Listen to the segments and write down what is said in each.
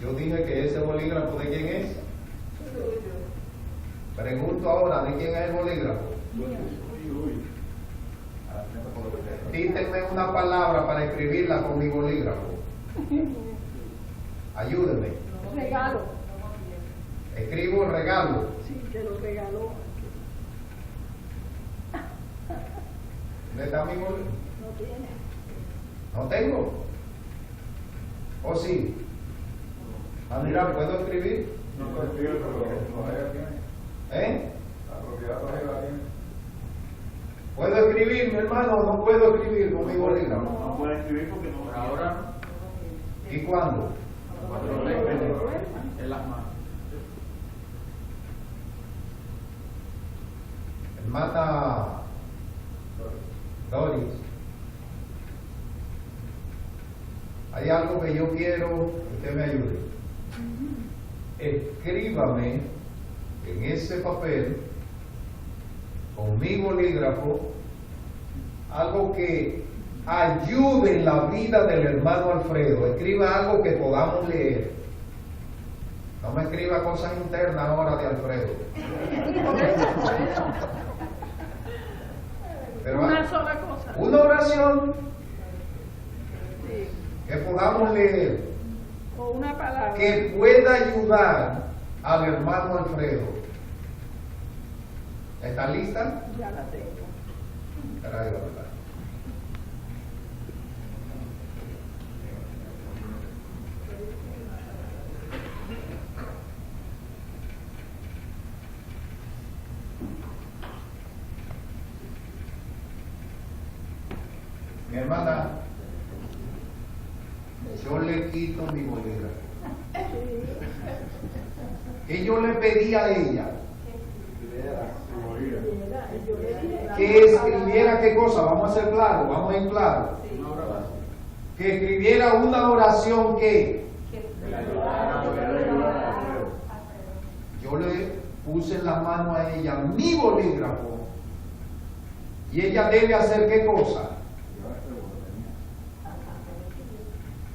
Yo dije que ese bolígrafo, ¿de quién es? Pregunto ahora, ¿de quién es el bolígrafo? Dítenme una palabra para escribirla con mi bolígrafo. Ayúdenme. Regalo. Escribo regalo. Sí, te lo regaló. ¿Dónde está mi bolígrafo? No tiene. ¿No tengo? ¿O sí? Ah, mira, ¿puedo escribir? No puedo escribir, pero la tiene. ¿Eh? La propiedad todavía la tiene. ¿Puedo escribir, mi hermano, o no puedo escribir con mi bolígrafo? No puede escribir porque no, por ahora ¿Y cuándo? cuando lo leen en las manos. Hermana Doris, hay algo que yo quiero que usted me ayude. Escríbame en ese papel con mi bolígrafo algo que ayude en la vida del hermano Alfredo. Escriba algo que podamos leer. No me escriba cosas internas ahora de Alfredo. Pero Una sola cosa. una oración Sí. que podamos leer O una palabra. que pueda ayudar al hermano Alfredo. ¿Está lista? Ya la tengo. Caray, ¿verdad? Mi hermana, yo le quito mi bolígrafo. Que yo le pedí a ella que escribiera qué cosa, vamos a ser claros, vamos a ir claros. Que escribiera una oración que yo le puse en la mano a ella mi bolígrafo y ella debe hacer qué cosa.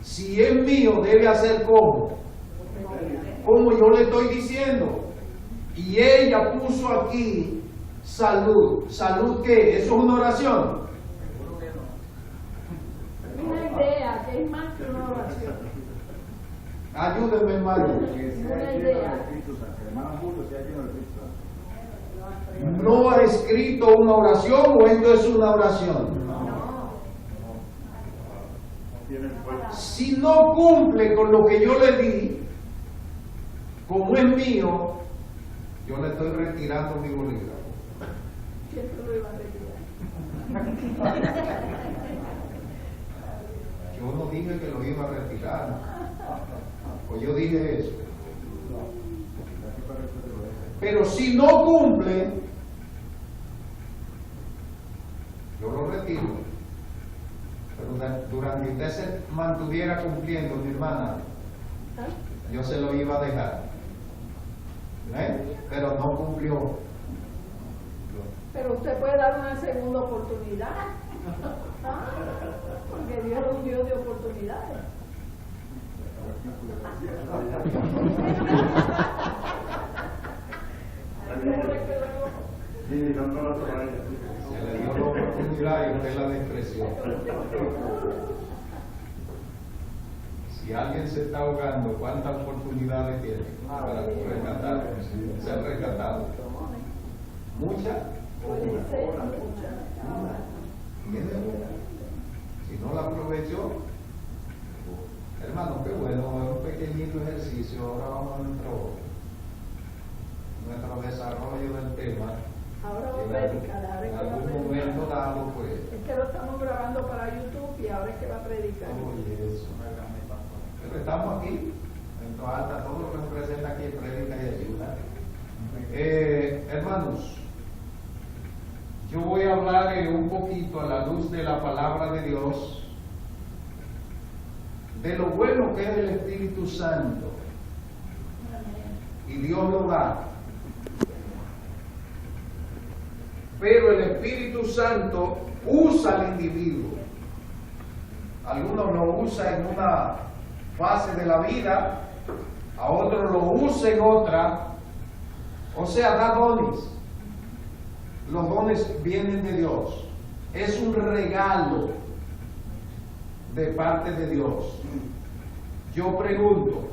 Si es mío, debe hacer como yo le estoy diciendo. Y ella puso aquí salud. ¿Salud qué? ¿Eso es una oración? Una idea que es más que una oración. Ayúdenme, hermano. Una idea. ¿No ha escrito una oración o esto es una oración? Si no cumple con lo que yo le di, como es mío, yo le estoy retirando mi bolígrafo. ¿Quién te lo iba a retirar? Yo no dije que lo iba a retirar. O yo dije eso. Pero si no cumple, yo lo retiro. Pero durante usted se mantuviera cumpliendo, mi hermana, yo se lo iba a dejar. Pero no cumplió. Pero usted puede dar una segunda oportunidad. Porque Dios es un Dios de oportunidades. Sí, tanto la toalla. Se le dio la oportunidad y usted la despreció. Si alguien se está ahogando, ¿cuántas oportunidades tiene para rescatar? Ser rescatado. ¿Muchas? Puede ser mucha. ¿Tiene una? Si no la aprovechó, hermano, qué bueno, es un pequeñito ejercicio. Ahora vamos a nuestro desarrollo del tema. Ahora va a predicar. Ahora es En que va a algún momento predicar. dado, pues. Es que lo estamos grabando para YouTube y ahora es que va a predicar. Oye, eso. Pero estamos aquí, en Toa Alta, todo lo que nos presenta aquí es prédica y ayuda. Hermanos, yo voy a hablar un poquito a la luz de la palabra de Dios, de lo bueno que es el Espíritu Santo. Y Dios lo da. Pero el Espíritu Santo usa al individuo. Algunos lo usan en una fase de la vida a otro lo usa en otra, o sea, da dones. Los dones vienen de Dios, es un regalo de parte de Dios. Yo pregunto,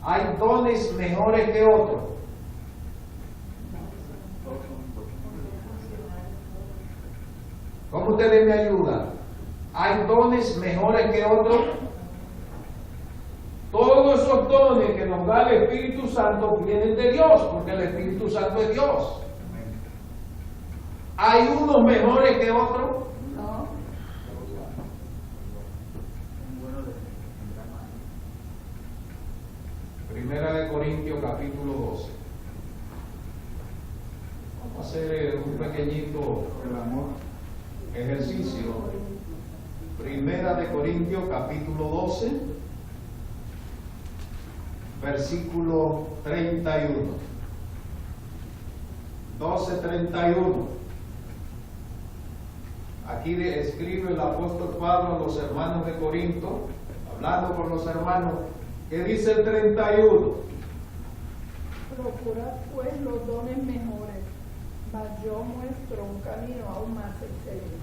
¿hay dones mejores que otros? ¿Cómo ustedes me ayudan? ¿Hay dones mejores que otros? Todos esos dones que nos da el Espíritu Santo vienen de Dios, porque el Espíritu Santo es Dios. ¿Hay unos mejores que otros? No. Primera de Corintios capítulo 12. Vamos a hacer un pequeñito ejercicio. Primera de Corintios capítulo 12, versículo 31. 12:31. Aquí escribe el apóstol Pablo a los hermanos de Corinto, hablando con los hermanos, que dice el 31. Procurad pues los dones mejores, mas yo muestro un camino aún más excelente.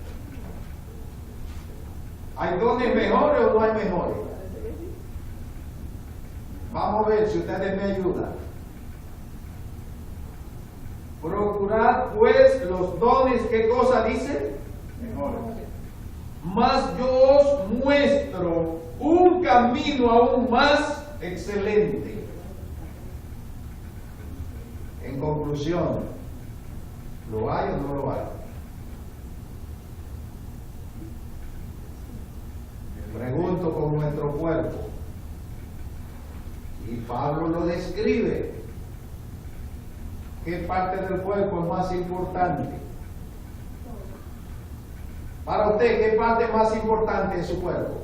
¿Hay dones mejores o no hay mejores? Parece que sí. Vamos a ver si ustedes me ayudan. Procurad pues los dones, ¿qué cosa dice? Mejores. Mas yo os muestro un camino aún más excelente. En conclusión, ¿lo hay o no lo hay? Pregunto con nuestro cuerpo. Y Pablo lo describe. ¿Qué parte del cuerpo es más importante? Para usted, ¿qué parte es más importante de su cuerpo?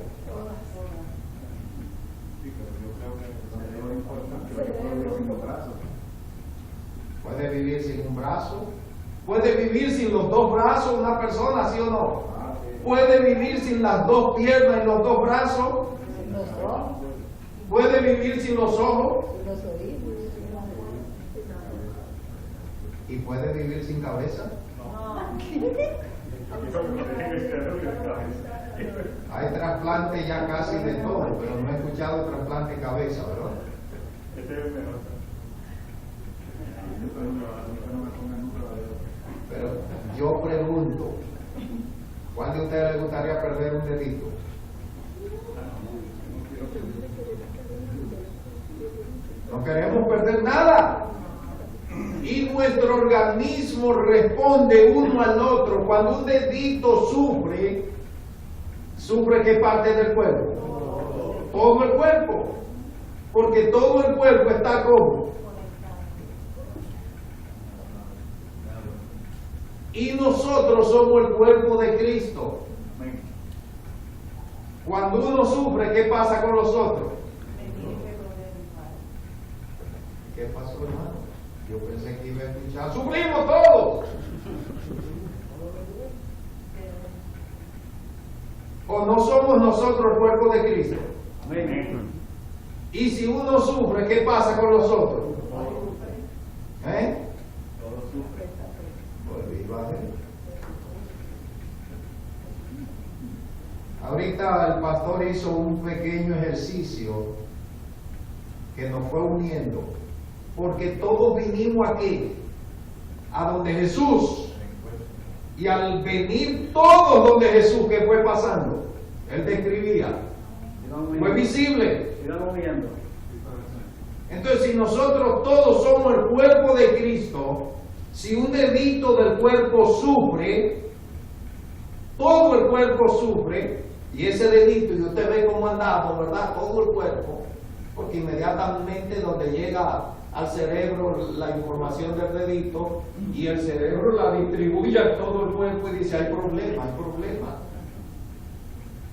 Sí, pero yo creo que lo importante es que puede vivir sin los brazos. ¿Puede vivir sin un brazo? ¿Puede vivir sin los dos brazos una persona, sí o no? ¿Puede vivir sin las dos piernas y los dos brazos? Los ojos, ¿Puede vivir sin los ojos? los oídos. ¿Y puede vivir sin cabeza? Hay trasplante ya casi de todo, pero no he escuchado trasplante de cabeza, ¿verdad? Este es el mejor. Pero yo pregunto, ¿cuál de ustedes les gustaría perder un dedito? No queremos perder nada. Y nuestro organismo responde uno al otro. Cuando un dedito sufre, ¿sufre qué parte del cuerpo? Todo el cuerpo. Porque todo el cuerpo está como. Y nosotros somos el cuerpo de Cristo. Cuando uno sufre, ¿qué pasa con los otros? ¿Qué pasó, hermano? Yo pensé que iba a escuchar. ¡Sufrimos todos! ¿O no somos nosotros el cuerpo de Cristo? Amén. Y si uno sufre, ¿qué pasa con los otros? ¿Eh? Pues viva Dios. Ahorita el pastor hizo un pequeño ejercicio que nos fue uniendo, porque todos vinimos aquí, a donde Jesús, y al venir todos donde Jesús, ¿qué fue pasando? Él describía, fue visible. Entonces, si nosotros todos somos el cuerpo de Cristo, si un dedito del cuerpo sufre, todo el cuerpo sufre, y ese dedito, y usted ve cómo andamos, ¿verdad? Todo el cuerpo, porque inmediatamente donde llega al cerebro la información del dedito, y el cerebro la distribuye a todo el cuerpo y dice, hay problema, hay problema.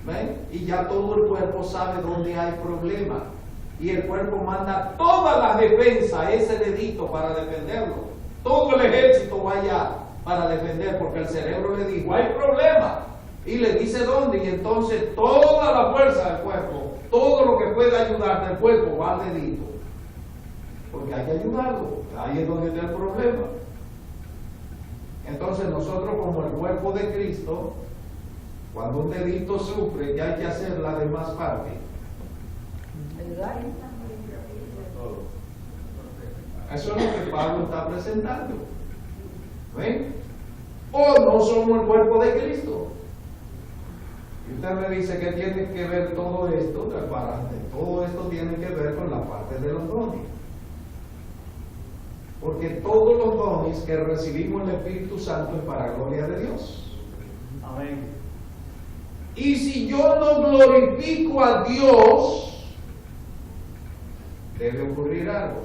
¿Ven? Y ya todo el cuerpo sabe dónde hay problema. Y el cuerpo manda toda la defensa a ese dedito para defenderlo. Todo el ejército va allá para defender, porque el cerebro le dijo, hay problema. Y le dice dónde, y entonces toda la fuerza del cuerpo, todo lo que pueda ayudar del cuerpo va al dedito, porque hay que ayudarlo. Ahí es donde está el problema. Entonces nosotros, como el cuerpo de Cristo, cuando un dedito sufre, ya hay que hacer la demás parte. Eso es lo que Pablo está presentando. ¿Ven? O no somos el cuerpo de Cristo. Y usted me dice que tiene que ver todo esto. Todo esto tiene que ver con la parte de los dones. Porque todos los dones que recibimos el Espíritu Santo es para gloria de Dios. Amén. Y si yo no glorifico a Dios, debe ocurrir algo.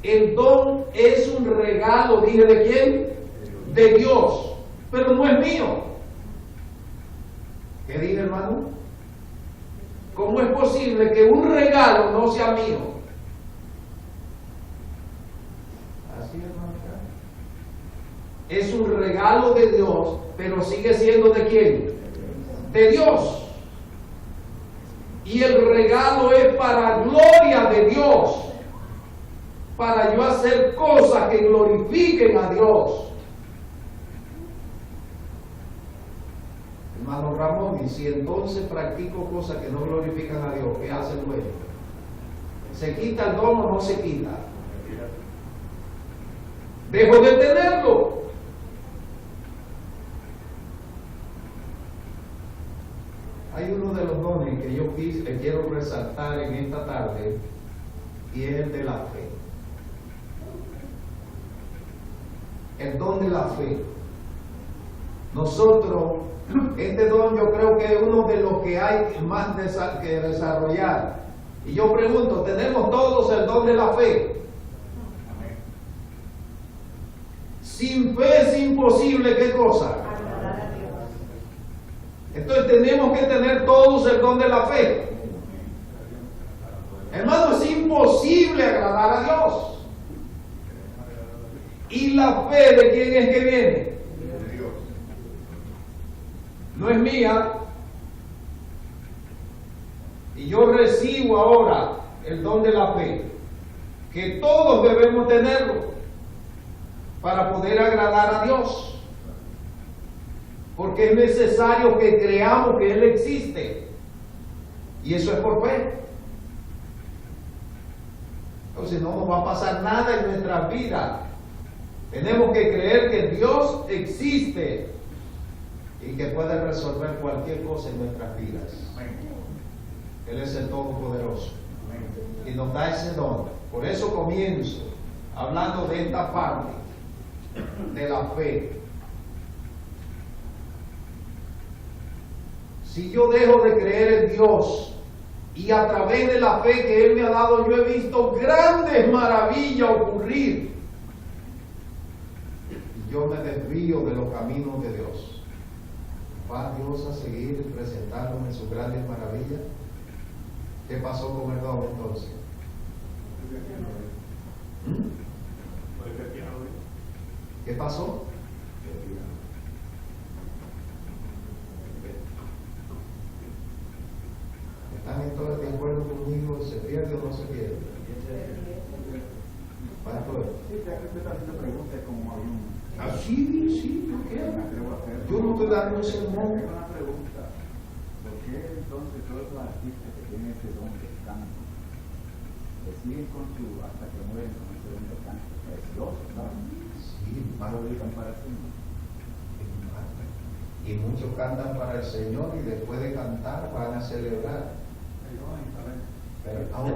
El don es un regalo, dije, ¿de quién? De Dios, pero no es mío. ¿Qué dije, hermano? ¿Cómo es posible que un regalo no sea mío? Así es, hermano. Es un regalo de Dios, pero sigue siendo ¿de quién? De Dios. Y el regalo es para gloria de Dios, para yo hacer cosas que glorifiquen a Dios. Hermano Ramón, y si entonces practico cosas que no glorifican a Dios, ¿qué hace el dueño? ¿Se quita el don o no se quita? Dejo de tenerlo. Hay uno de los dones que yo quiero resaltar en esta tarde, y es el de la fe. El don de la fe. Nosotros, este don yo creo que es uno de los que hay más que desarrollar. Y yo pregunto, ¿tenemos todos el don de la fe? Sin fe es imposible, ¿qué cosa? Entonces tenemos que tener todos el don de la fe. Hermano, es imposible agradar a Dios. ¿Y la fe de quién es que viene? De Dios. No es mía. Y yo recibo ahora el don de la fe, que todos debemos tenerlo para poder agradar a Dios. Porque es necesario que creamos que Él existe. Y eso es por fe. Entonces no nos va a pasar nada en nuestras vidas. Tenemos que creer que Dios existe y que puede resolver cualquier cosa en nuestras vidas. Él es el Todopoderoso y nos da ese don. Por eso comienzo hablando de esta parte de la fe. Si yo dejo de creer en Dios y a través de la fe que Él me ha dado, yo he visto grandes maravillas ocurrir, y yo me desvío de los caminos de Dios, ¿va Dios a seguir presentándome sus grandes maravillas? ¿Qué pasó con el don entonces? ¿Qué pasó? ¿Están entonces de acuerdo conmigo? ¿Se pierde o no se pierde? Pastor. Sí, ya que usted está haciendo preguntas como hay un... Ah, sí, ¿por qué? Me atrevo a hacer. Yo no estoy dando un sermón. Tengo una pregunta. ¿Por qué entonces todos los artistas que tienen ese don de canto que siguen con su, hasta que mueren con ese don de canto? Precioso, ¿no? Sí, Más lo dedican para el Señor. y muchos cantan para el Señor y después de cantar van a celebrar. Pero ahora,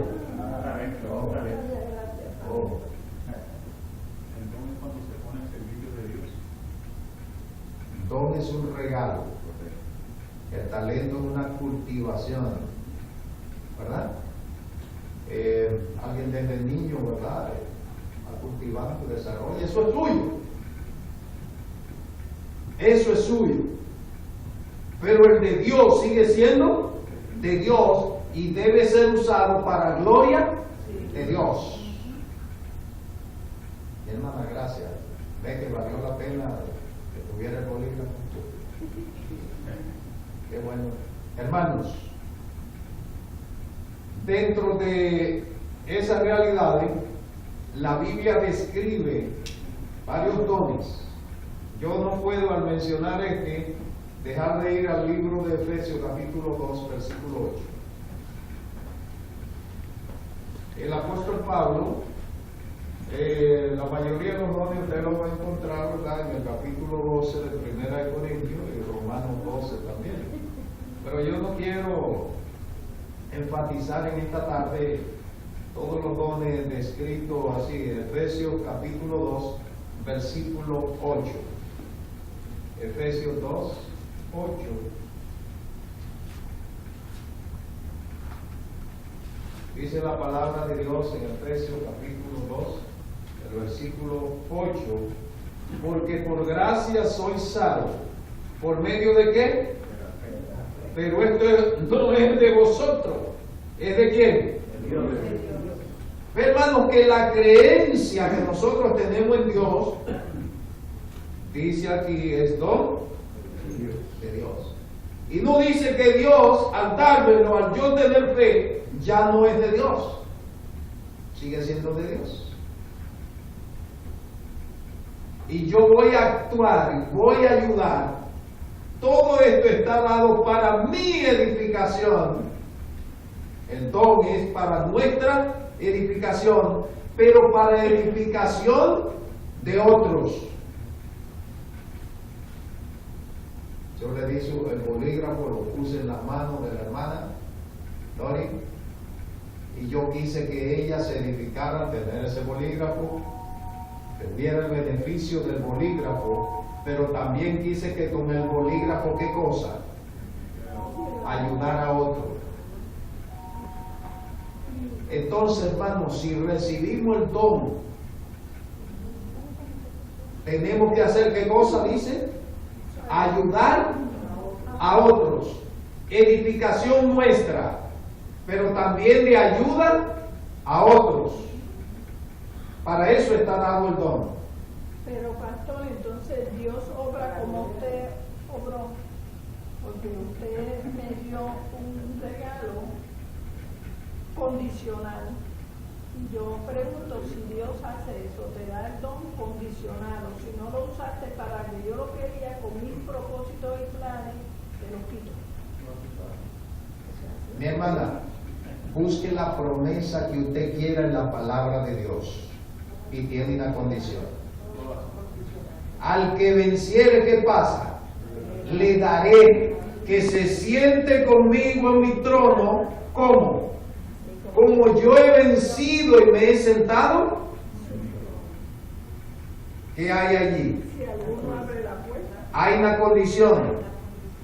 Entonces, cuando se pone al servicio de Dios, don es un regalo. El talento es una cultivación, ¿verdad? Alguien desde niño, ¿verdad? Va cultivando, desarrolla. Eso es suyo. Eso es suyo. Pero el de Dios sigue siendo de Dios y debe ser usado para gloria de Dios. Y hermana, gracias. Ve que valió la pena que tuviera el bolígrafo. Qué bueno. Hermanos, dentro de esas realidades, la Biblia describe varios dones. Yo no puedo, al mencionar dejar de ir al libro de Efesios capítulo 2, versículo 8. El apóstol Pablo, la mayoría de los dones usted los va a encontrar, ¿verdad?, en el capítulo 12 de Primera de Corintios y Romanos 12 también. Pero yo no quiero enfatizar en esta tarde todos los dones descritos así. Efesios capítulo 2, versículo 8. Efesios 2, 8. Dice la palabra de Dios en Efesios capítulo 2, el versículo 8, porque por gracia sois salvos. ¿Por medio de qué? Pero esto no es de vosotros. ¿Es de quién? Hermanos, que la creencia que nosotros tenemos en Dios, dice aquí, es don de Dios. Y no dice que Dios, al dármelo, al yo tener fe, ya no es de Dios. Sigue siendo de Dios. Y yo voy a actuar y voy a ayudar. Todo esto está dado para mi edificación. El don es para nuestra edificación, pero para edificación de otros. Yo le dije, el bolígrafo lo puse en las manos de la hermana Dori, y yo quise que ella se edificara, tener ese bolígrafo, tuviera el beneficio del bolígrafo, pero también quise que con el bolígrafo, ¿qué cosa? Ayudar a otro. Entonces, hermanos, si recibimos el don, tenemos que hacer ¿qué cosa? Dice, ayudar a otros. Edificación nuestra, pero también de ayuda a otros. Para eso está dado el don. Pero pastor, entonces Dios obra como usted obró, porque usted me dio un regalo condicional. Yo pregunto, si Dios hace eso, te da el don condicionado, si no lo usaste para que yo lo quería con mis propósitos y planes, te lo quito. Mi hermana, busque la promesa que usted quiera en la palabra de Dios, y tiene una condición. Al que venciere, ¿qué pasa? Le daré que se siente conmigo en mi trono. ¿Cómo? Como yo he vencido y me he sentado. ¿Qué hay allí? Si alguno abre la puerta. Hay una condición.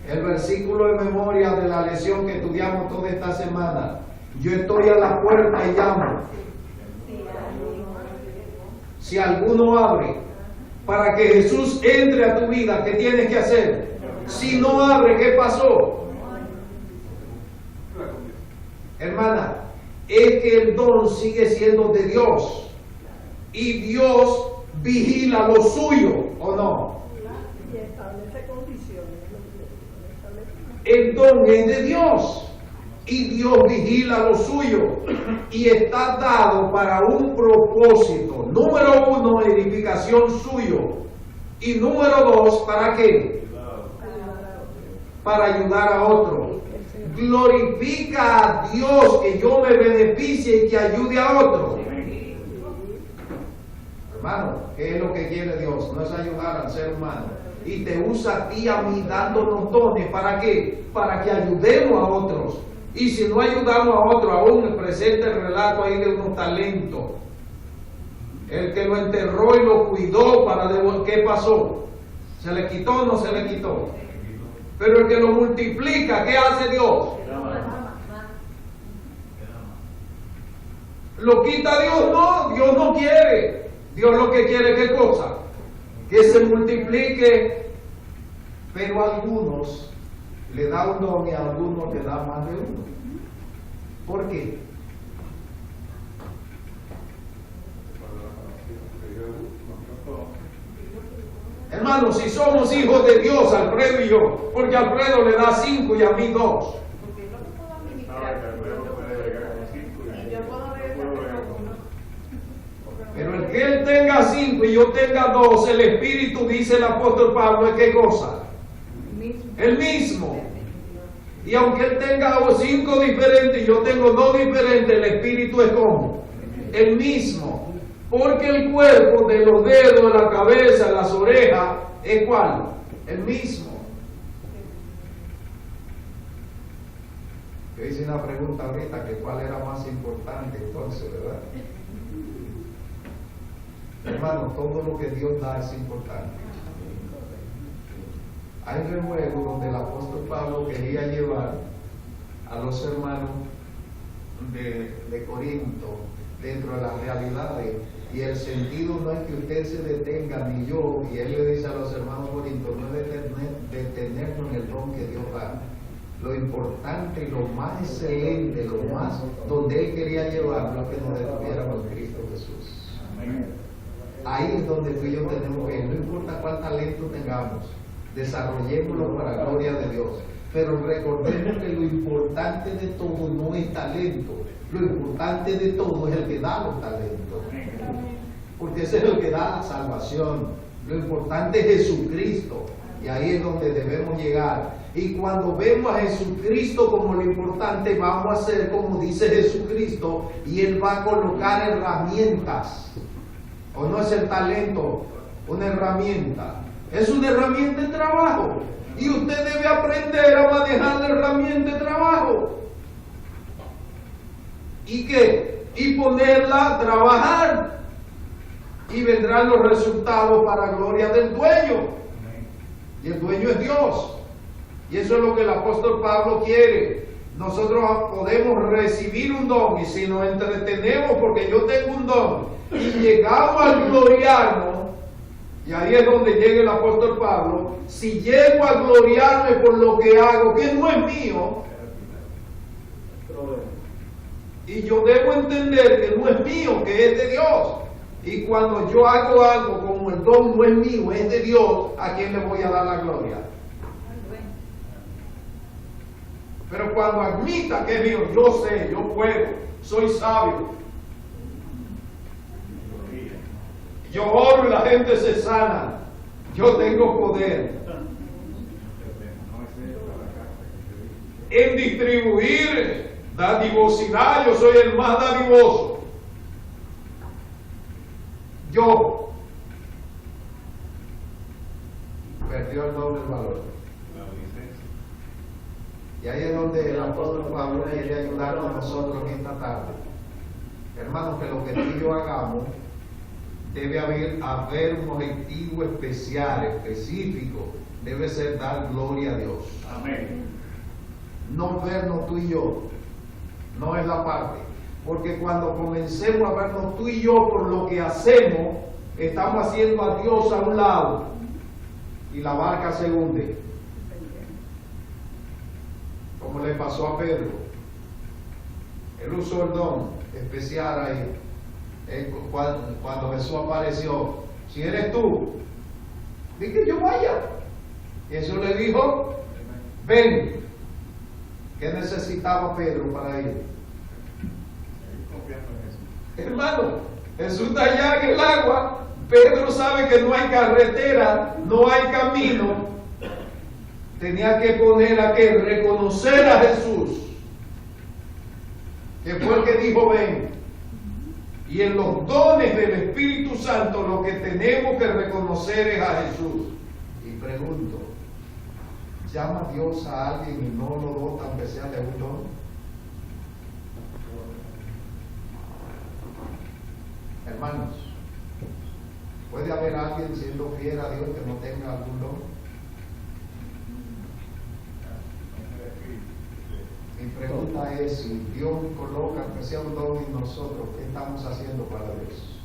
El versículo de memoria de la lección que estudiamos toda esta semana. Yo estoy a la puerta y llamo. Si alguno abre, para que Jesús entre a tu vida, ¿qué tienes que hacer? Si no abre, ¿qué pasó? Hermana, es que el don sigue siendo de Dios. Y Dios vigila lo suyo, ¿o no? Y establece condiciones. El don es de Dios. Y Dios vigila lo suyo. Y está dado para un propósito. Número 1, edificación suyo. Y número 2, ¿para qué? Para ayudar a otro. Glorifica a Dios que yo me beneficie y que ayude a otro. Hermano, ¿qué es lo que quiere Dios? No es ayudar al ser humano. Y te usa a ti, a mí, dándonos dones. ¿Para qué? Para que ayudemos a otros. Y si no ayudamos a otros, aún me presenta el relato ahí de unos talentos. El que lo enterró y lo cuidó para devolver, ¿qué pasó? ¿Se le quitó o no se le quitó? Pero el que lo multiplica, ¿qué hace Dios? ¿Lo quita Dios? No, Dios no quiere. Dios lo que quiere, ¿qué cosa? Que se multiplique. Pero a algunos le da un don y a algunos le da más de uno. ¿Por qué? Hermanos, si somos hijos de Dios, Alfredo y yo, porque a Alfredo le da 5 y a mí 2. tenga 5 y yo tenga 2, el Espíritu, dice el apóstol Pablo, ¿es qué cosa? El mismo. Y aunque él tenga 5 diferentes y yo tengo 2 diferentes, el Espíritu es como el mismo. Porque el cuerpo de los dedos, de la cabeza, las orejas, ¿es cuál? El mismo. Yo hice una pregunta ahorita, que cuál era más importante entonces, ¿verdad? Hermano, todo lo que Dios da es importante. Hay revuelo donde el apóstol Pablo quería llevar a los hermanos de Corinto dentro de las realidades, y el sentido no es que usted se detenga ni yo, y él le dice a los hermanos Corinto, no es detenernos en el don que Dios da. Lo importante y lo más excelente, lo más donde él quería llevarlo, es que nos detuviéramos en Cristo Jesús. Ahí es donde tú y yo tenemos que ir. No importa cuál talento tengamos, desarrollémoslo para la gloria de Dios. Pero recordemos que lo importante de todo no es talento. Lo importante de todo es el que da los talentos. Porque ese es el que da la salvación. Lo importante es Jesucristo. Y ahí es donde debemos llegar. Y cuando vemos a Jesucristo como lo importante, vamos a hacer como dice Jesucristo, y Él va a colocar herramientas. ¿O no es el talento una herramienta? Es una herramienta de trabajo. Y usted debe aprender a manejar la herramienta de trabajo. ¿Y qué? Y ponerla a trabajar. Y vendrán los resultados para gloria del dueño. Y el dueño es Dios. Y eso es lo que el apóstol Pablo quiere. Nosotros podemos recibir un don, y si nos entretenemos porque yo tengo un don y llegamos a gloriarnos, y ahí es donde llega el apóstol Pablo, si llego a gloriarme por lo que hago, que no es mío, y yo debo entender que no es mío, que es de Dios. Y cuando yo hago algo como el don no es mío, es de Dios, ¿a quién le voy a dar la gloria? Pero cuando admita que es mío, yo sé, yo puedo, soy sabio, yo oro y la gente se sana, yo tengo poder en distribuir dadivosidad, yo soy el más dadivoso. Yo perdió el doble valor. Y ahí es donde el apóstol Pablo quiere ayudarnos a nosotros en esta tarde. Hermanos, que lo que tú y yo hagamos debe haber un objetivo especial, específico. Debe ser dar gloria a Dios. Amén. No vernos tú y yo. No es la parte. Porque cuando comencemos a vernos tú y yo por lo que hacemos, estamos haciendo a Dios a un lado y la barca se hunde. Como le pasó a Pedro. Él usó el don especial ahí. Cuando Jesús apareció, si eres tú, di que yo vaya. Y Jesús le dijo, ven. ¿Qué necesitaba Pedro para ir? Hermano, Jesús está allá en el agua. Pedro sabe que no hay carretera, no hay camino. Tenía que poner a que reconocer a Jesús, que fue el que dijo ven. Y en los dones del Espíritu Santo lo que tenemos que reconocer es a Jesús. Y pregunto, ¿llama Dios a alguien y no lo dota aunque sea de un don? Hermanos, ¿puede haber alguien siendo fiel a Dios que no tenga algún don? Mi pregunta es, si Dios coloca que sea un don en nosotros, ¿qué estamos haciendo para Dios?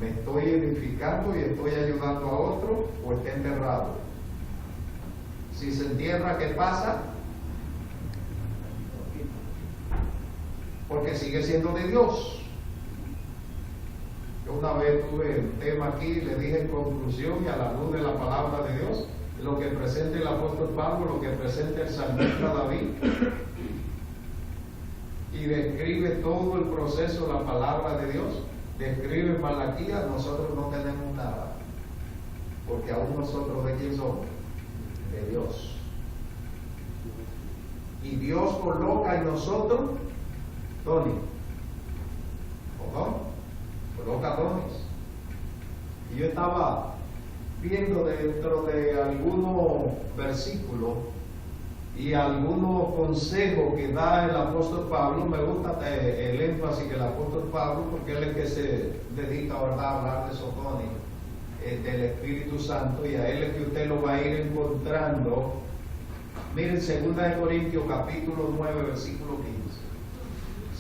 ¿Me estoy edificando y estoy ayudando a otro, o está enterrado? Si se entierra, ¿qué pasa? Porque sigue siendo de Dios. Yo una vez tuve un tema aquí y le dije en conclusión y a la luz de la palabra de Dios, lo que presenta el apóstol Pablo, lo que presenta el salmista David. y describe todo el proceso de la palabra de Dios, describe Malaquías, nosotros no tenemos nada, porque aún nosotros ¿de quién somos? De Dios. Y Dios coloca en nosotros, Tony, coloca dones. Y yo estaba viendo dentro de algunos versículos y algunos consejos que da el apóstol Pablo. Me gusta el énfasis que el apóstol Pablo, porque él es el que se dedica, ¿verdad?, a hablar de esos dones del Espíritu Santo, y a él es que usted lo va a ir encontrando. Miren, 2 de Corintios capítulo 9 versículo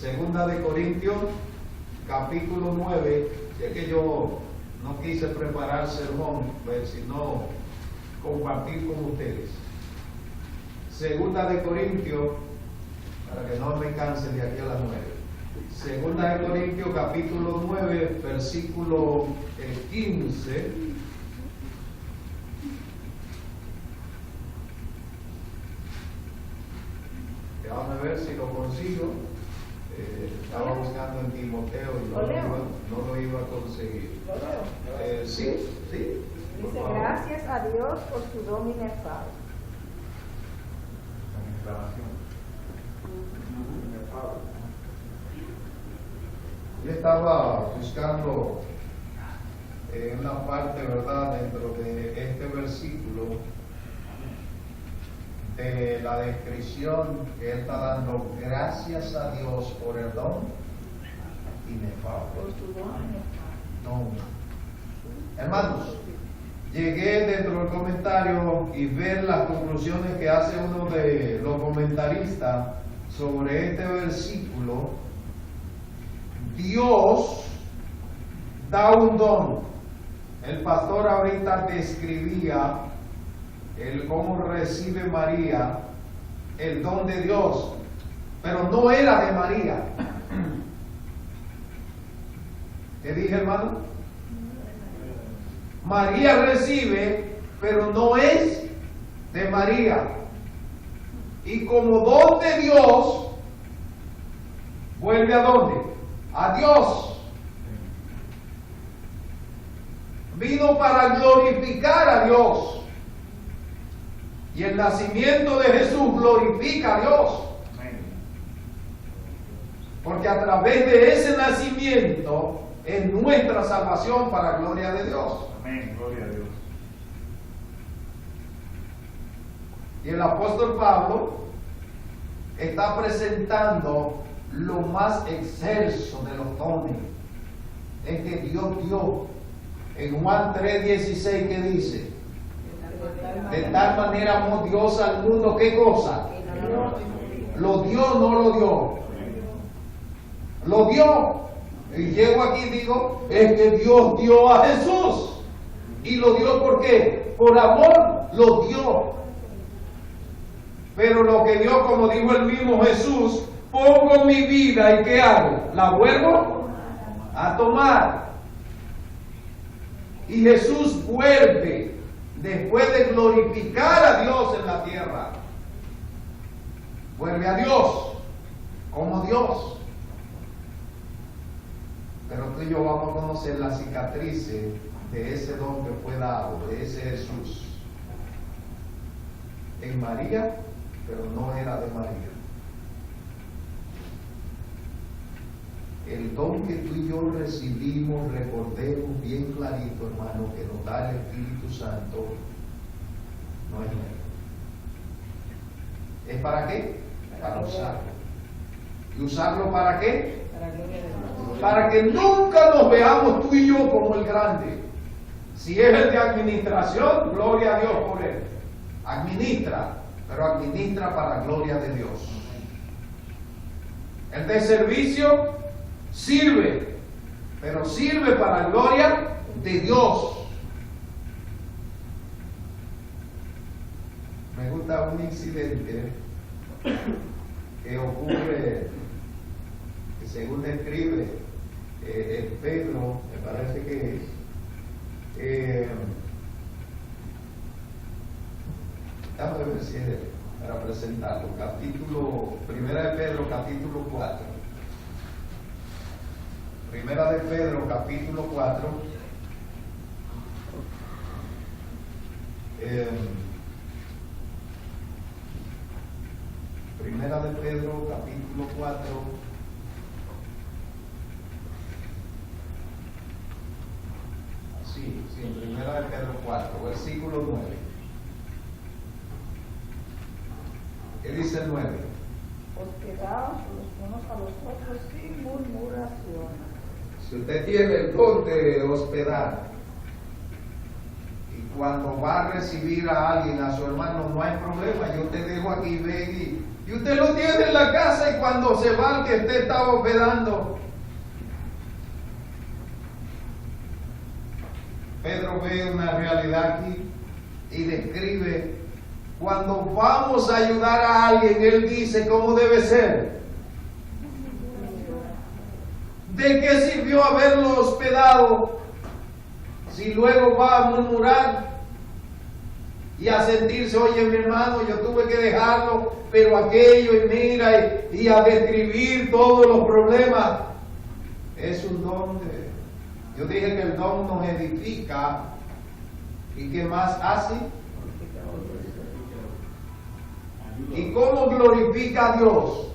15. 2 de Corintios capítulo 9. Es que yo no quise preparar sermón, sino compartir con ustedes. 2 de Corintios, para que no me canse de aquí a las 9. 2 de Corintios capítulo 9 versículo 15. Déjame ver si lo consigo. Estaba buscando en Timoteo y no lo iba a conseguir. Sí. Dice, gracias a Dios por su don inefable. Yo estaba buscando una parte, ¿verdad?, dentro de este versículo, de la descripción que él está dando. Gracias a Dios por el don inefable. Por su don inefable. No. Hermanos, llegué dentro del comentario y ver las conclusiones que hace uno de los comentaristas sobre este versículo. Dios da un don. El pastor ahorita describía cómo recibe María el don de Dios, pero no era de María. ¿Qué dije, hermano? María recibe, pero no es de María. Y como don de Dios, vuelve ¿a dónde? A Dios. Vino para glorificar a Dios. Y el nacimiento de Jesús glorifica a Dios. Porque a través de ese nacimiento es nuestra salvación para gloria de Dios. Amén, gloria a Dios. Y el apóstol Pablo está presentando lo más excelso de los dones, es que Dios dio. En Juan 3:16, ¿qué dice? De tal manera amó Dios al mundo, ¿qué cosa? ¿Lo dio o no lo dio? Lo dio. Y llego aquí y digo, es que Dios dio a Jesús. ¿Y lo dio por qué? Por amor lo dio. Pero lo que dio, como dijo el mismo Jesús, pongo mi vida y ¿qué hago? La vuelvo a tomar. Y Jesús vuelve después de glorificar a Dios en la tierra. Vuelve a Dios como Dios. Pero tú y yo vamos a conocer las cicatrices de ese don que fue dado, de ese Jesús. En María, pero no era de María. El don que tú y yo recibimos, recordemos bien clarito, hermano, que nos da el Espíritu Santo, no es nuevo. ¿Es para qué? Para usarlo. ¿Y usarlo para qué? Para que nunca nos veamos tú y yo como el grande. Si es el de administración, gloria a Dios por él. Administra, pero administra para gloria de Dios. El de servicio sirve, pero sirve para gloria de Dios. Me gusta un incidente que ocurre, que según describe Pedro, me parece que es, déjame ver si es para presentarlo. Primera de Pedro, capítulo 4. Primera de Pedro, capítulo 4. Primera de Pedro, capítulo 4. Sí, en Primera de Pedro 4, versículo 9. ¿Qué dice el 9? Hospedaos los unos a los otros sin murmuración. Si usted tiene el don de hospedar y cuando va a recibir a alguien, a su hermano, no hay problema, yo te dejo aquí, ven y usted lo tiene en la casa y cuando se va el que usted está hospedando, Pedro ve una realidad aquí y describe, cuando vamos a ayudar a alguien, él dice cómo debe ser. ¿De qué sirvió haberlo hospedado si luego va a murmurar y a sentirse, oye mi hermano, yo tuve que dejarlo, pero aquello y mira, y a describir todos los problemas? Es un don de... Yo dije que el don nos edifica. ¿Y qué más hace? ¿Y cómo glorifica a Dios?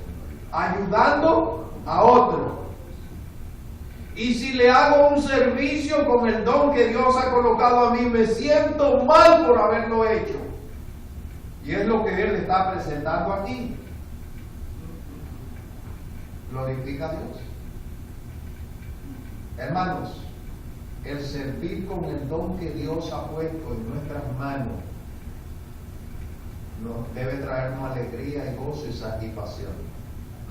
Ayudando a otro. Y si le hago un servicio con el don que Dios ha colocado a mí, me siento mal por haberlo hecho. Y es lo que Él está presentando aquí. Glorifica a Dios. Hermanos, el servir con el don que Dios ha puesto en nuestras manos nos debe traernos alegría y gozo y satisfacción,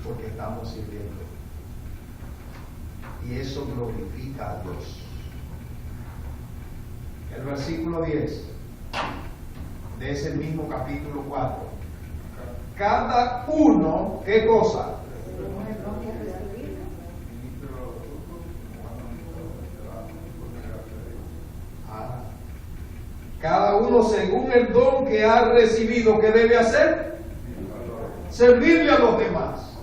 porque estamos sirviendo. Y eso glorifica a Dios. El versículo 10 de ese mismo capítulo 4. Cada uno, ¿qué cosa? Cada uno según el don que ha recibido, ¿qué debe hacer? Servirle a los demás.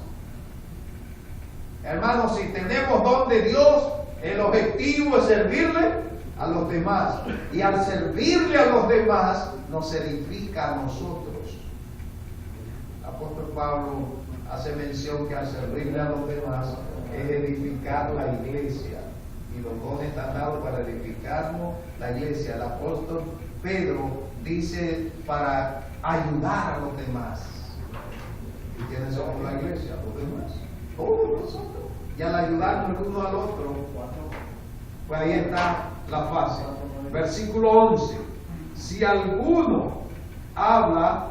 Hermanos, si tenemos don de Dios, el objetivo es servirle a los demás. Y al servirle a los demás, nos edifica a nosotros. El apóstol Pablo hace mención que al servirle a los demás es edificar la iglesia. Y los dones están dados para edificarnos la iglesia. El apóstol Pedro dice para ayudar a los demás. ¿Y quiénes somos la iglesia? Los demás. Todos nosotros. Y al ayudarnos el uno al otro, pues ahí está la fase. Versículo 11. Si alguno habla,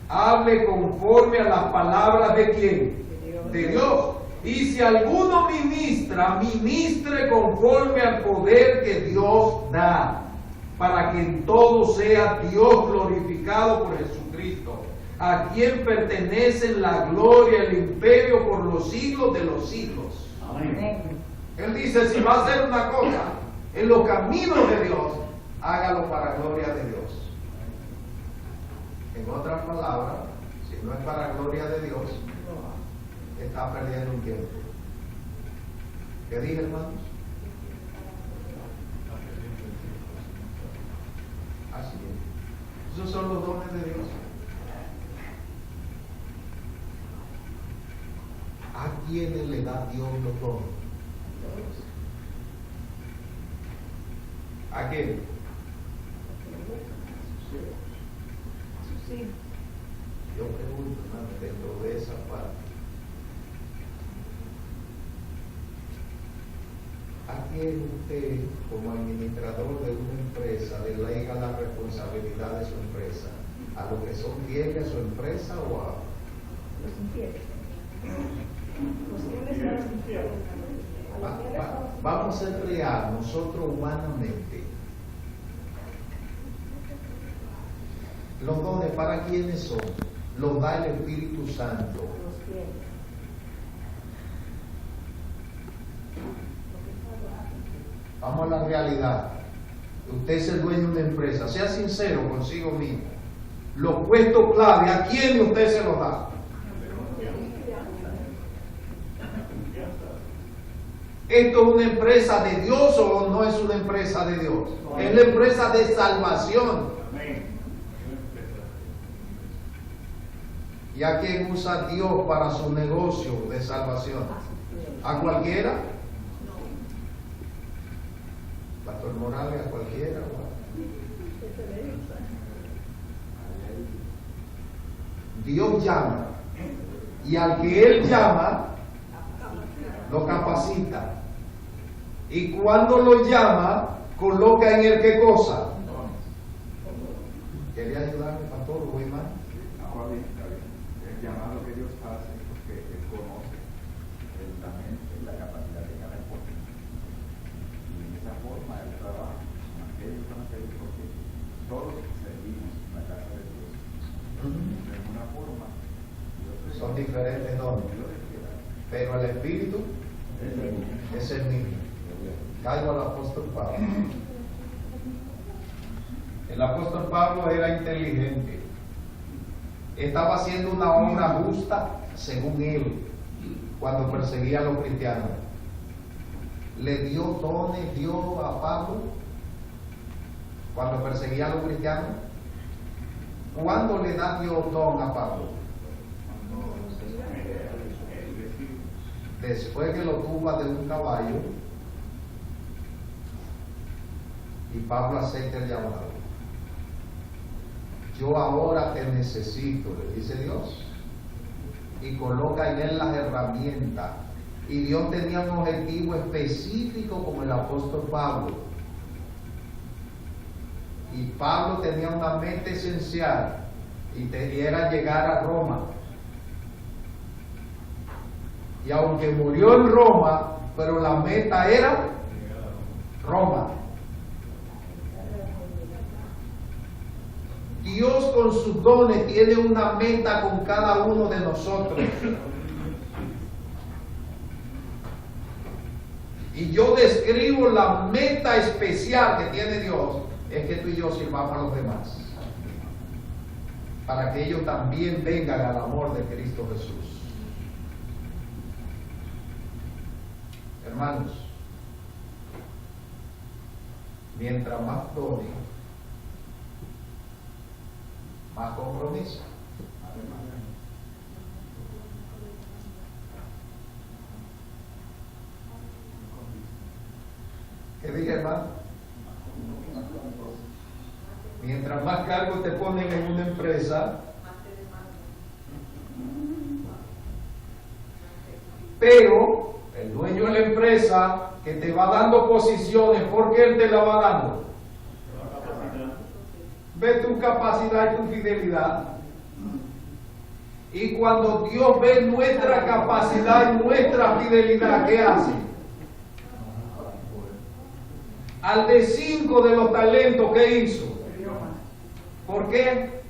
hable conforme a las palabras de ¿quién? De Dios. Y si alguno ministra, ministre conforme al poder que Dios da, para que en todo sea Dios glorificado por Jesucristo, a quien pertenecen la gloria y el imperio por los siglos de los siglos. Amén. Él dice, si va a hacer una cosa en los caminos de Dios, hágalo para gloria de Dios. En otras palabras, si no es para gloria de Dios, está perdiendo un tiempo. ¿Qué dije, hermanos? Así es. Esos son los dones de Dios. ¿A quiénes le da Dios los dones? ¿A quién? Sí. Yo pregunto, hermano, dentro de esa parte, ¿a quién usted, como administrador de una empresa, delega la responsabilidad de su empresa? ¿A los que son fieles a su empresa o a Los infieles. Los fieles son infieles. Vamos a ser real nosotros humanamente? Los dones, ¿para quiénes son? Los da el Espíritu Santo. Los fieles. Vamos a la realidad. Usted es el dueño de una empresa, sea sincero consigo mismo. los puestos clave, ¿a quién usted se los da? ¿Esto es una empresa de Dios o no es una empresa de Dios? Es la empresa de salvación. ¿Y a quién usa Dios para su negocio de salvación? ¿A cualquiera? Pastor Morales, ¿a cualquiera? Dios llama, y al que Él llama, lo capacita. Y cuando lo llama, coloca en él ¿qué cosa? ¿Quería ayudarme, pastor? ¿O voy mal? Ahora bien, está bien. El llamado que Dios hace es porque Él conoce la mente y la capacidad de cada cual. Y en esa forma Él trabaja con aquellos con aquellos, porque todos servimos en la casa de Dios. De alguna forma, Dios Son diferentes dones, pero el Espíritu es el mismo. Caigo al apóstol Pablo. El apóstol Pablo era inteligente. Estaba haciendo una obra justa según él cuando perseguía a los cristianos. ¿Le dio dones Dios a Pablo cuando perseguía a los cristianos? ¿Cuándo le da Dios don a Pablo? Después que lo tumba de un caballo y Pablo acepta el llamado. Yo ahora te necesito, le dice Dios, y coloca en él las herramientas. Y Dios tenía un objetivo específico con el apóstol Pablo. Y Pablo tenía una meta esencial y era llegar a Roma. Y aunque murió en Roma, pero la meta era Roma. Dios con sus dones tiene una meta con cada uno de nosotros. Y yo describo la meta especial que tiene Dios, es que tú y yo sirvamos a los demás, para que ellos también vengan al amor de Cristo Jesús. Hermanos, mientras más dones, más compromiso. ¿Qué dije, hermano? Mientras más cargos te ponen en una empresa, pero el dueño de la empresa que te va dando posiciones, ¿por qué él te la va dando? Ve tu capacidad y tu fidelidad. Y cuando Dios ve nuestra capacidad y nuestra fidelidad, ¿qué hace? Al de 5 de los talentos, ¿qué hizo? ¿Por qué?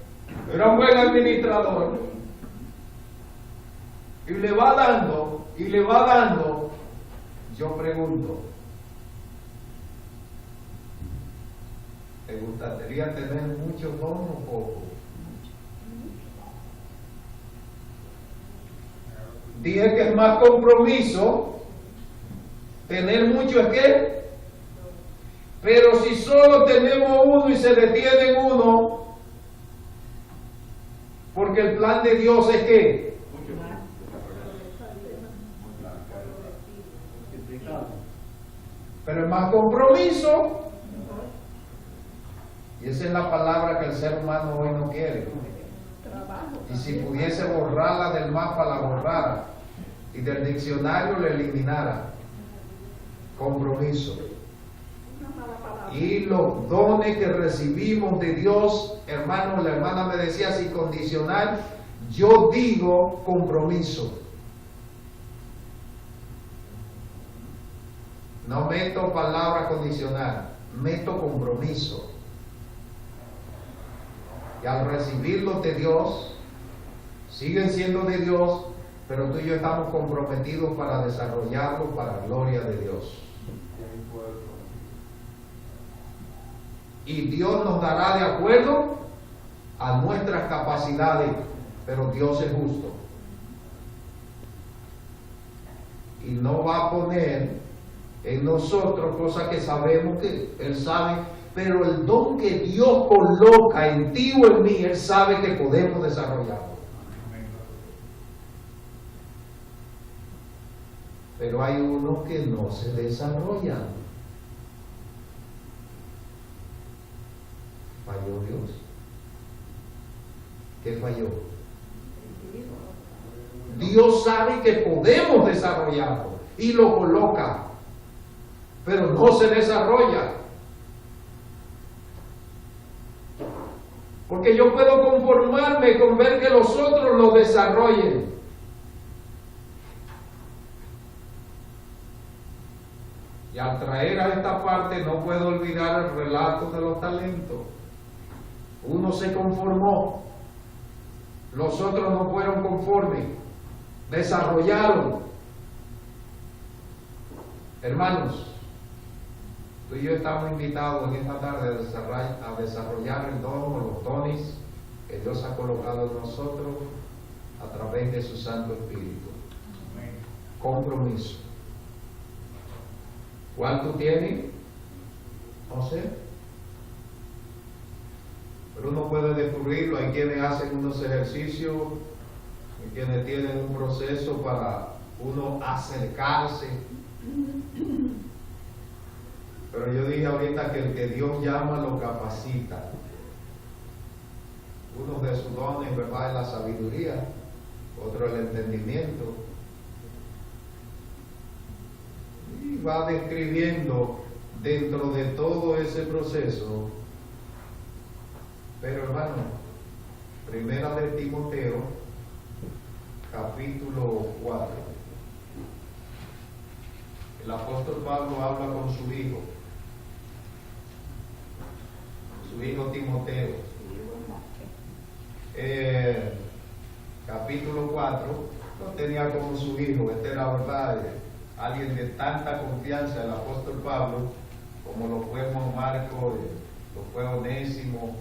Era un buen administrador. Y le va dando, y le va dando. Yo pregunto, ¿te gustaría tener mucho don o poco? Dije que es más compromiso. Tener mucho es que. Pero si solo tenemos uno y se detiene en uno, porque el plan de Dios es que. Pero es más compromiso. Y esa es la palabra que el ser humano hoy no quiere. Y si pudiese borrarla del mapa, la borrara. Y del diccionario la eliminara. Compromiso. Y los dones que recibimos de Dios, hermano, la hermana me decía así, condicional. Yo digo compromiso. No meto palabra condicional, meto compromiso. Y al recibirlos de Dios, siguen siendo de Dios, pero tú y yo estamos comprometidos para desarrollarlos para la gloria de Dios. Y Dios nos dará de acuerdo a nuestras capacidades, pero Dios es justo. Y no va a poner en nosotros cosas que sabemos que Él sabe, pero el don que Dios coloca en ti o en mí, Él sabe que podemos desarrollarlo. Pero hay unos que no se desarrollan. Falló Dios. ¿Qué falló? Dios sabe que podemos desarrollarlo y lo coloca, pero no se desarrolla. Porque yo puedo conformarme con ver que los otros lo desarrollen. Y al traer a esta parte no puedo olvidar el relato de los talentos. Uno se conformó, los otros no fueron conformes, desarrollaron. Hermanos, tú y yo estamos invitados en esta tarde a desarrollar el don o los dones que Dios ha colocado en nosotros a través de su Santo Espíritu. Compromiso. ¿Cuál tú tienes? No sé. Pero uno puede descubrirlo. Hay quienes hacen unos ejercicios, hay quienes tienen un proceso para uno acercarse. Pero yo dije ahorita que el que Dios llama lo capacita. Uno de sus dones, ¿verdad?, es la sabiduría, otro el entendimiento. Y va describiendo dentro de todo ese proceso. Pero hermano, primera de Timoteo, capítulo 4. El apóstol Pablo habla con su hijo Timoteo. Capítulo 4, lo tenía como su hijo. Este era, verdad, alguien de tanta confianza, el apóstol Pablo, como lo fue Marco, lo fue Onésimo,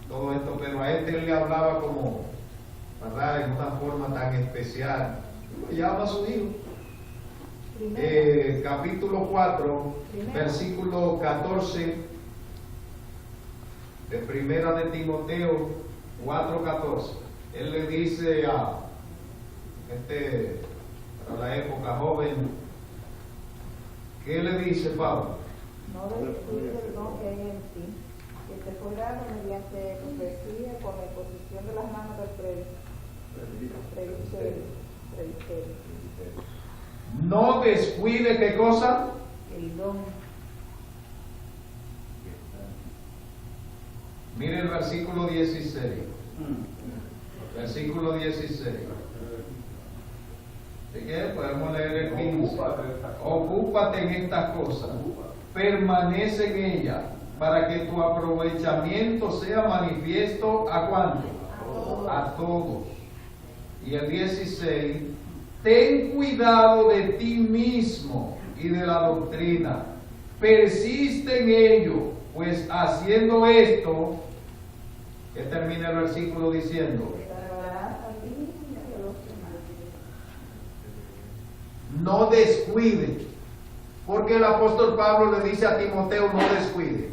todo esto, pero a este él le hablaba como, ¿verdad?, en una forma tan especial. Lo llama a su hijo. Capítulo 4, versículo 14 de primera de Timoteo 4:14. Él le dice a para la época joven, ¿qué le dice Pablo? No descuides el don que hay en ti, que te fue dado mediante profecía con la imposición de las manos del presbiterio. No descuide, ¿qué cosa? El don. Mire el versículo 16. Versículo 16. ¿De qué? Podemos leer el 15. Ocúpate en estas cosas. Permanece en ellas, para que tu aprovechamiento sea manifiesto ¿a cuánto? A todos. Y el 16. Ten cuidado de ti mismo y de la doctrina. Persiste en ello, pues haciendo esto, que termina el versículo diciendo, no descuide, porque el apóstol Pablo le dice a Timoteo, no descuide.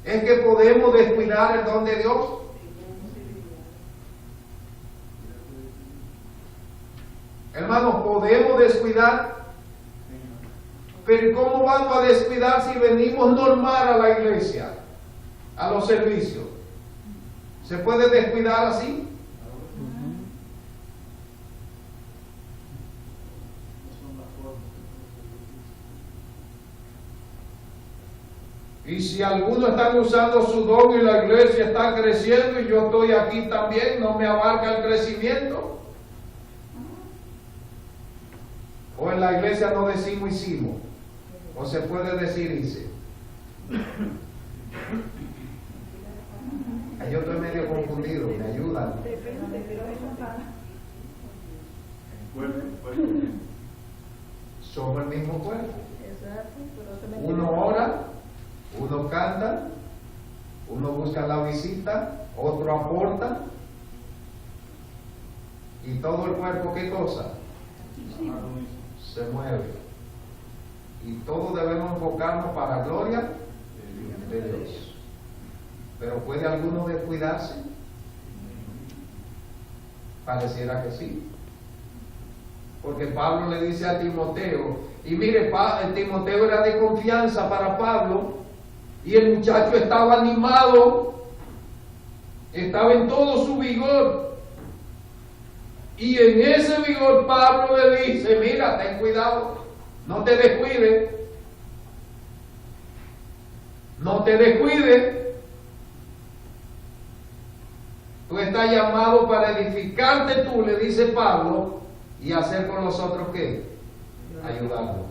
¿Es que podemos descuidar el don de Dios? Hermanos, podemos descuidar, pero ¿cómo vamos a descuidar si venimos normal a la iglesia, a los servicios? ¿Se puede descuidar así? Y si algunos están usando su don y la iglesia está creciendo y yo estoy aquí también, ¿no me abarca el crecimiento? O en la iglesia no decimos hicimos, o se puede decir hice. Yo estoy medio confundido, me ayudan. Somos el mismo cuerpo. Uno ora, uno canta, Uno busca la visita, otro aporta, y todo el cuerpo, ¿qué cosa? Se mueve. Y todos debemos enfocarnos para la gloria de Dios. Pero ¿puede alguno descuidarse? Pareciera que sí. Porque Pablo le dice a Timoteo, y mire, Timoteo era de confianza para Pablo, y el muchacho estaba animado, estaba en todo su vigor. Y en ese vigor Pablo le dice, mira, ten cuidado, no te descuides, no te descuides. Tú estás llamado para edificarte tú, le dice Pablo, y hacer con los otros ¿qué? Ayudarlo.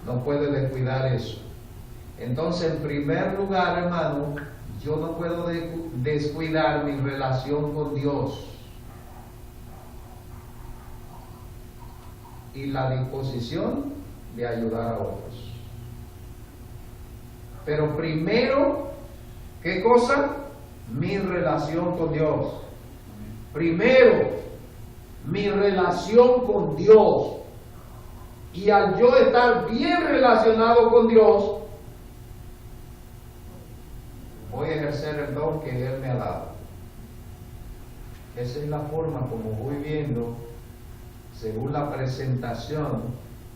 No puedes descuidar eso. Entonces, en primer lugar, hermano, yo no puedo descuidar mi relación con Dios y la disposición de ayudar a otros. Pero primero, ¿qué cosa? Mi relación con Dios. Primero, mi relación con Dios. Y al yo estar bien relacionado con Dios, voy a ejercer el don que Él me ha dado. Esa es la forma como voy viendo, según la presentación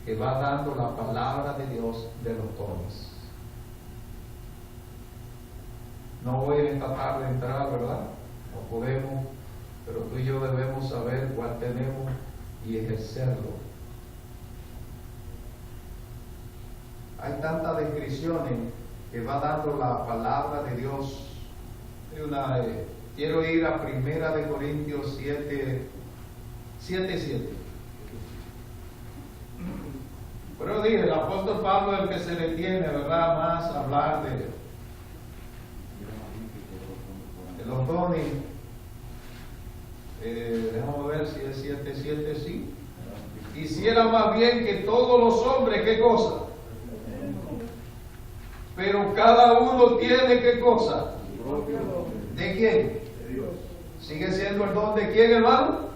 que va dando la palabra de Dios de los dones. No voy en esta tarde a entrar, ¿verdad? No podemos, pero tú y yo debemos saber cuál tenemos y ejercerlo. Hay tantas descripciones que va dando la palabra de Dios. Quiero ir a 1 Corintios 7:7. Pero dije, el apóstol Pablo es el que se le tiene, ¿verdad? Más a hablar de los dones. Déjame ver si es 7:7, sí. Quisiera más bien que todos los hombres, ¿qué cosa? Pero cada uno tiene ¿qué cosa? ¿De quién? De Dios. ¿Sigue siendo el don de quién, hermano?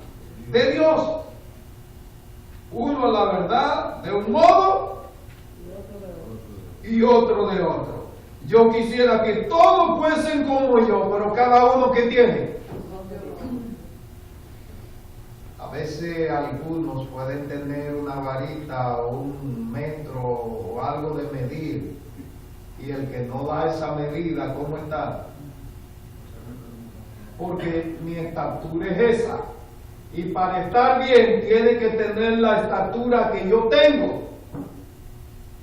De Dios. Uno a la verdad de un modo y otro de otro. Yo quisiera que todos fuesen como yo, pero cada uno ¿qué tiene? A veces algunos pueden tener una varita o un metro o algo de medir, y el que no da esa medida, ¿cómo está? Porque mi estatura es esa, y para estar bien tiene que tener la estatura que yo tengo,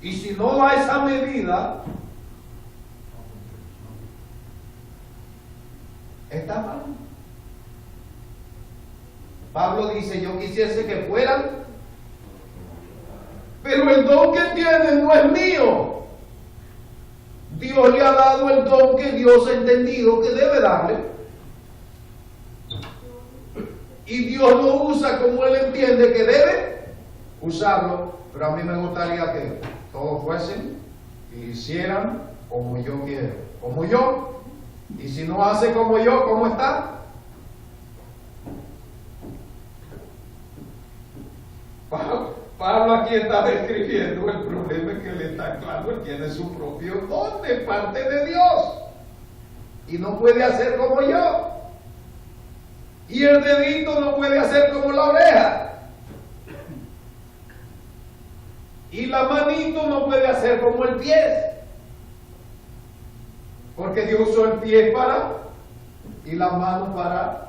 y si no da esa medida, está mal. Pablo dice, yo quisiese que fueran, pero el don que tienen no es mío. Dios le ha dado el don que Dios ha entendido que debe darle. Y Dios lo usa como Él entiende que debe usarlo. Pero a mí me gustaría que todos fuesen y hicieran como yo quiero, como yo. Y si no hace como yo, ¿cómo está? Pablo aquí está describiendo el problema es que él está claro, él tiene su propio don de parte de Dios y no puede hacer como yo, y el dedito no puede hacer como la oreja, y la manito no puede hacer como el pie, porque Dios usó el pie para y la mano para.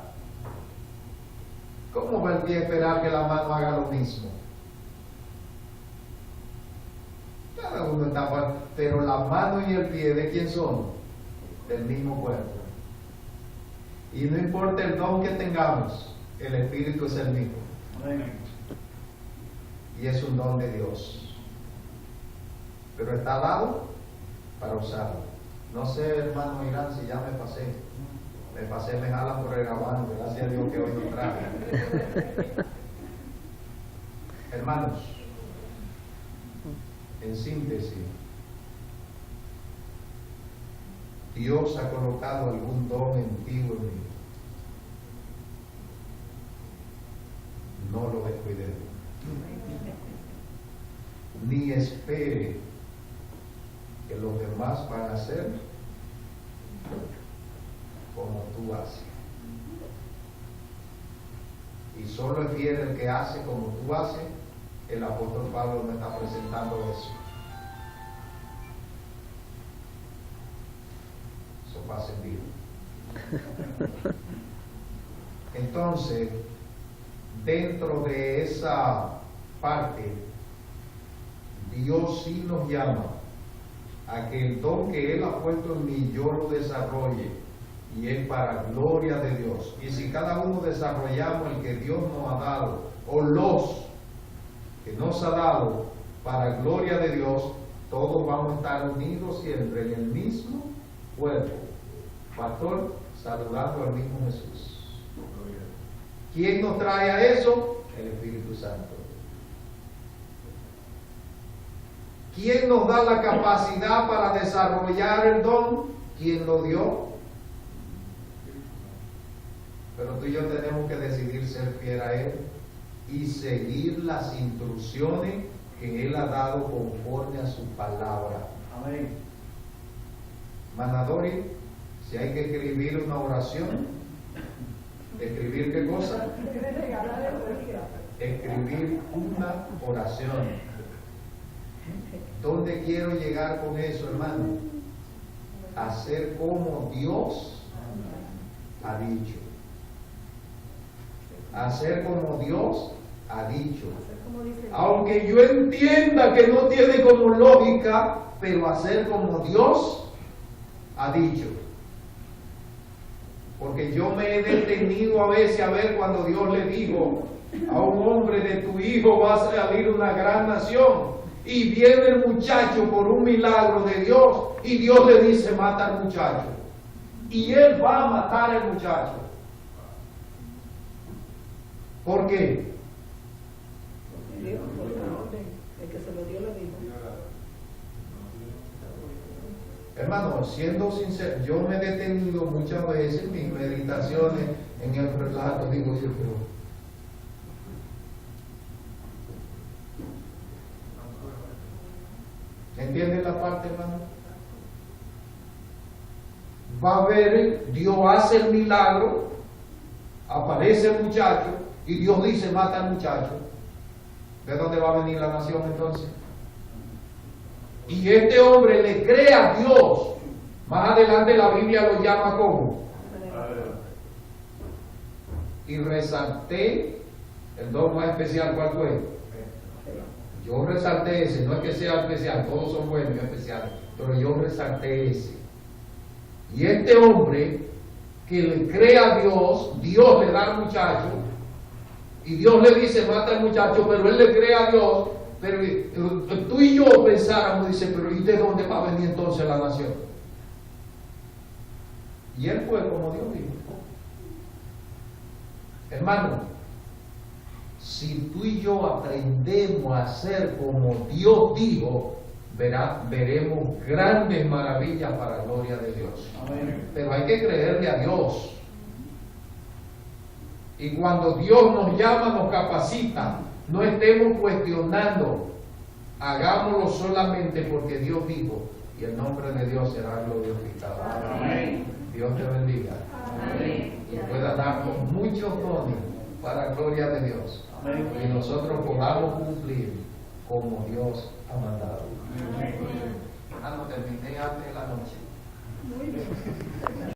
¿Cómo va el pie a esperar que la mano haga lo mismo? Cada uno está para, pero la mano y el pie, ¿de quién son? Del mismo cuerpo. Y no importa el don que tengamos, el Espíritu es el mismo. Amén. Y es un don de Dios. Pero está dado para usarlo. No sé, hermano Irán, si ya me pasé. Me jala por el gabán, gracias a Dios que hoy no traje. Hermanos, en síntesis, Dios ha colocado algún don en ti o en mí, no lo descuide, ni espere que los demás van a hacer como tú haces. Y solo es fiel el que hace como tú haces. El apóstol Pablo me está presentando eso. Eso pasa en vivo. Entonces, dentro de esa parte, Dios sí nos llama a que el don que Él ha puesto en mí yo lo desarrolle, y es para gloria de Dios. Y si cada uno desarrollamos el que Dios nos ha dado, o los que nos ha dado para gloria de Dios, todos vamos a estar unidos siempre en el mismo cuerpo. Pastor, saludando al mismo Jesús. ¿Quién nos trae a eso? El Espíritu Santo. ¿Quién nos da la capacidad para desarrollar el don? ¿Quién lo dio? Pero tú y yo tenemos que decidir ser fiel a Él y seguir las instrucciones que Él ha dado conforme a su palabra. Amén. Manadori, si hay que escribir una oración, ¿escribir qué cosa? Escribir una oración. ¿Dónde quiero llegar con eso, hermano? A ser como Dios ha dicho. Hacer como Dios ha dicho. Aunque yo entienda que no tiene como lógica, pero hacer como Dios ha dicho. Porque yo me he detenido a veces a ver cuando Dios le dijo a un hombre: de tu hijo va a salir una gran nación. Y viene el muchacho por un milagro de Dios y Dios le dice: mata al muchacho. Y él va a matar al muchacho. ¿Por qué? Dios, por la orden, el que se lo dio le dijo. Hermano, siendo sincero, yo me he detenido muchas veces en mis meditaciones en el relato, digo yo, pero ¿entienden la parte, hermano? Va a ver, Dios hace el milagro, aparece el muchacho y Dios dice: mata al muchacho. ¿De dónde va a venir la nación entonces? Y este hombre le cree a Dios. Más adelante la Biblia lo llama como. Y resalté el don más especial. ¿Cuál fue? Yo resalté ese. No es que sea especial, todos son buenos y especiales, pero yo resalté ese. Y este hombre que le cree a Dios, Dios le da al muchacho, y Dios le dice: mata al muchacho, pero él le cree a Dios. Pero tú y yo pensáramos, dice: pero ¿y de dónde va a venir entonces la nación? Y él fue como Dios dijo. Hermano, si tú y yo aprendemos a hacer como Dios dijo, veremos grandes maravillas para la gloria de Dios. Amén. Pero hay que creerle a Dios. Y cuando Dios nos llama, nos capacita, no estemos cuestionando, hagámoslo solamente porque Dios dijo, y el nombre de Dios será glorificado. Amén. Dios te bendiga. Amén. Y pueda darnos muchos dones para la gloria de Dios. Amén. Y nosotros podamos cumplir como Dios ha mandado. Amén. Hermano, terminé antes de la noche. Muy bien.